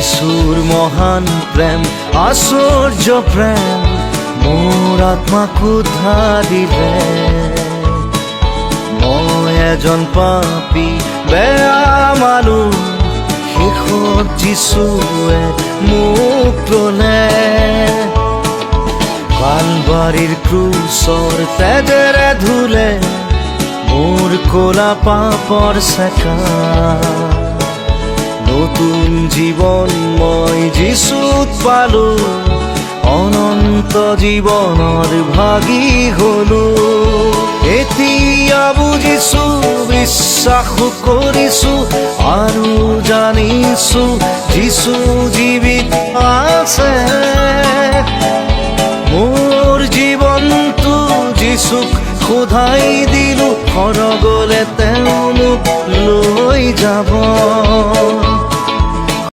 যিশুৰ মহান প্ৰেম, আশ্চৰ্য প্ৰেম মোৰ আত্মাক উদ্ধাৰ দিলে। মই এজন পাপী বেয়া মানুহ, শেষত যিশুৱে মোক ল'লে। কালবাৰীৰ ক্ৰুচৰ তেজেৰে ধুলে মোৰ ক'লা পাপৰ চেকা। নতুন জীৱন মই যিশুত পালো, অনন্ত জীৱনৰ ভাগী হলো। এতিয়া বুজিছো, বিশ্বাস কৰিছো আৰু জানিছো যিশু জীৱিত আছে। মোৰ জীৱনটো যিশুক সদাই দিলো, সৰগলে তেওঁ মোক লৈ যাব।